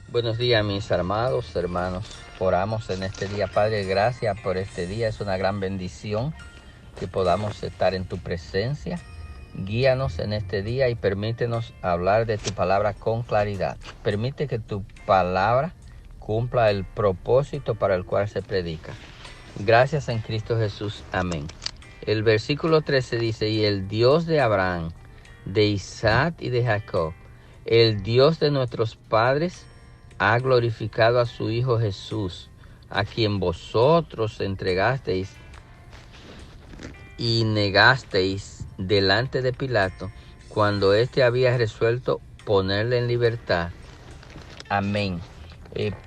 Buenos días, mis amados hermanos. Oramos en este día. Padre, gracias por este día. Es una gran bendición que podamos estar en tu presencia. Guíanos en este día y permítenos hablar de tu palabra con claridad. Permite que tu palabra cumpla el propósito para el cual se predica. Gracias en Cristo Jesús. Amén. El versículo 13 dice: y el Dios de Abraham, de Isaac y de Jacob, el Dios de nuestros padres, ha glorificado a su Hijo Jesús, a quien vosotros entregasteis y negasteis delante de Pilato, cuando éste había resuelto ponerle en libertad. Amén.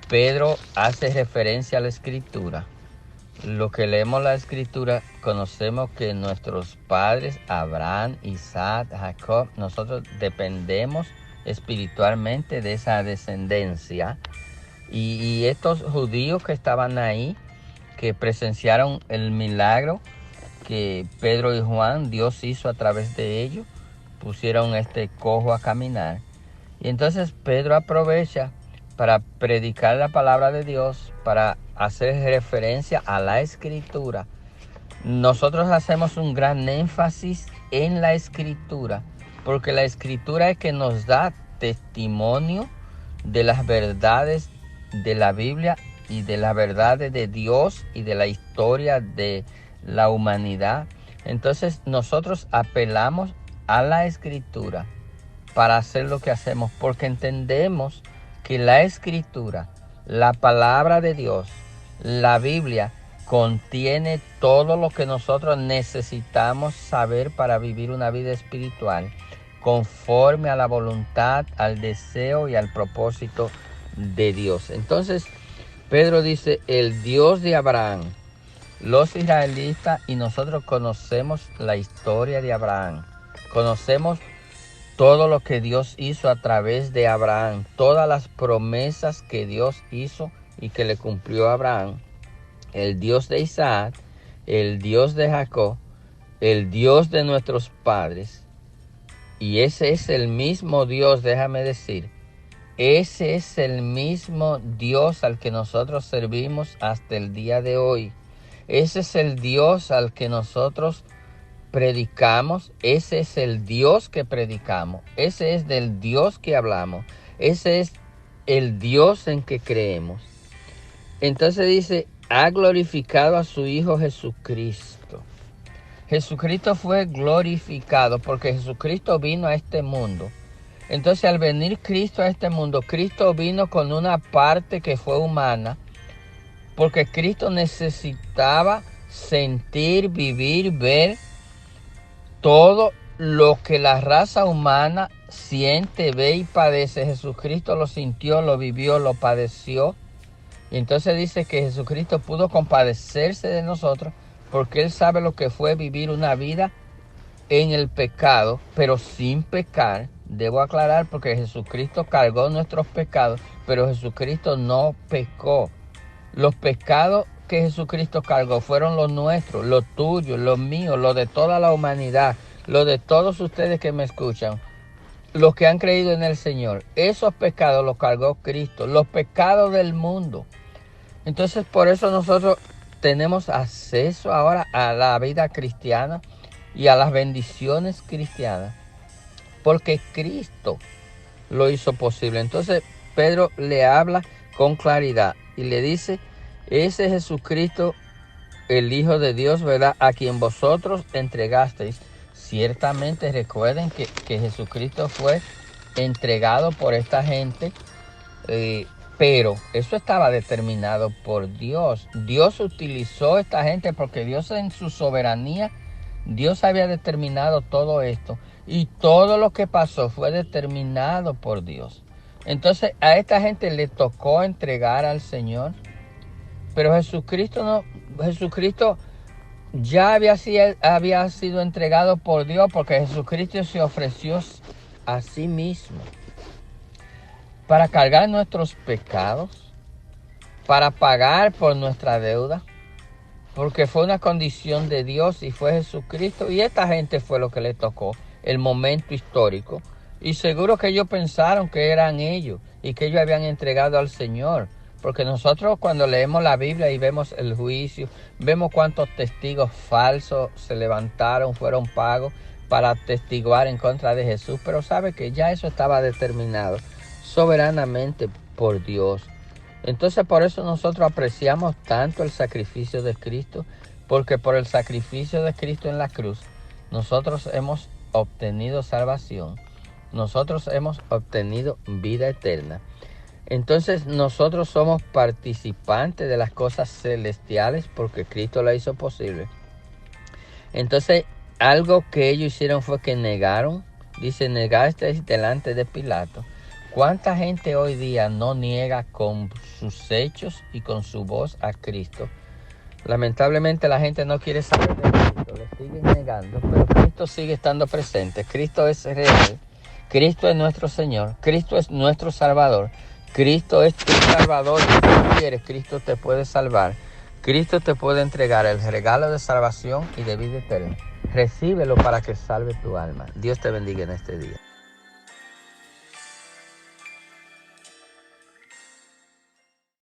Pedro hace referencia a la Escritura. Lo que leemos la Escritura, conocemos que nuestros padres, Abraham, Isaac, Jacob, nosotros dependemos espiritualmente de esa descendencia. Y estos judíos que estaban ahí, que presenciaron el milagro que Pedro y Juan, Dios hizo a través de ellos, pusieron este cojo a caminar. Y entonces Pedro aprovecha para predicar la palabra de Dios, para hacer referencia a la Escritura. Nosotros hacemos un gran énfasis en la Escritura, porque la Escritura es que nos da testimonio de las verdades de la Biblia y de las verdades de Dios y de la historia de la humanidad. Entonces nosotros apelamos a la Escritura para hacer lo que hacemos, porque entendemos que la Escritura, la palabra de Dios, la Biblia, contiene todo lo que nosotros necesitamos saber para vivir una vida espiritual conforme a la voluntad, al deseo y al propósito de Dios. Entonces, Pedro dice: el Dios de Abraham. Los israelitas y nosotros conocemos la historia de Abraham. Conocemos todo lo que Dios hizo a través de Abraham, todas las promesas que Dios hizo y que le cumplió a Abraham. El Dios de Isaac, el Dios de Jacob, el Dios de nuestros padres. Y ese es el mismo Dios, déjame decir, ese es el mismo Dios al que nosotros servimos hasta el día de hoy. Ese es el Dios al que nosotros predicamos, ese es el Dios que predicamos, ese es del Dios que hablamos, ese es el Dios en que creemos. Entonces dice: ha glorificado a su Hijo Jesucristo. Jesucristo fue glorificado porque Jesucristo vino a este mundo. Entonces, al venir Cristo a este mundo, Cristo vino con una parte que fue humana, porque Cristo necesitaba sentir, vivir, ver todo lo que la raza humana siente, ve y padece. Jesucristo lo sintió, lo vivió, lo padeció. Y entonces dice que Jesucristo pudo compadecerse de nosotros porque Él sabe lo que fue vivir una vida en el pecado, pero sin pecar. Debo aclarar, porque Jesucristo cargó nuestros pecados, pero Jesucristo no pecó. Los pecados que Jesucristo cargó fueron los nuestros, los tuyos, los míos, los de toda la humanidad, los de todos ustedes que me escuchan, los que han creído en el Señor. Esos pecados los cargó Cristo, los pecados del mundo. Entonces, por eso nosotros tenemos acceso ahora a la vida cristiana y a las bendiciones cristianas, porque Cristo lo hizo posible. Entonces, Pedro le habla con claridad y le dice: ese Jesucristo, el Hijo de Dios, ¿verdad?, a quien vosotros entregasteis. Ciertamente recuerden que Jesucristo fue entregado por esta gente, pero eso estaba determinado por Dios. Dios utilizó a esta gente porque Dios, en su soberanía, Dios había determinado todo esto. Y todo lo que pasó fue determinado por Dios. Entonces a esta gente le tocó entregar al Señor. Pero Jesucristo no, Jesucristo ya había sido entregado por Dios, porque Jesucristo se ofreció a sí mismo para cargar nuestros pecados, para pagar por nuestra deuda, porque fue una condición de Dios y fue Jesucristo. Y esta gente fue lo que le tocó, el momento histórico. Y seguro que ellos pensaron que eran ellos y que ellos habían entregado al Señor. Porque nosotros cuando leemos la Biblia y vemos el juicio, vemos cuántos testigos falsos se levantaron, fueron pagos para testiguar en contra de Jesús. Pero sabe que ya eso estaba determinado soberanamente por Dios. Entonces por eso nosotros apreciamos tanto el sacrificio de Cristo, porque por el sacrificio de Cristo en la cruz, nosotros hemos obtenido salvación, nosotros hemos obtenido vida eterna. Entonces nosotros somos participantes de las cosas celestiales porque Cristo lo hizo posible. Entonces algo que ellos hicieron fue que negaron, dice, negasteis delante de Pilato. ¿Cuánta gente hoy día no niega con sus hechos y con su voz a Cristo? Lamentablemente la gente no quiere saber de Cristo, le siguen negando, pero Cristo sigue estando presente. Cristo es real, Cristo es nuestro Señor, Cristo es nuestro Salvador, Cristo es tu Salvador. Si tú quieres, Cristo te puede salvar, Cristo te puede entregar el regalo de salvación y de vida eterna. Recíbelo para que salve tu alma. Dios te bendiga en este día.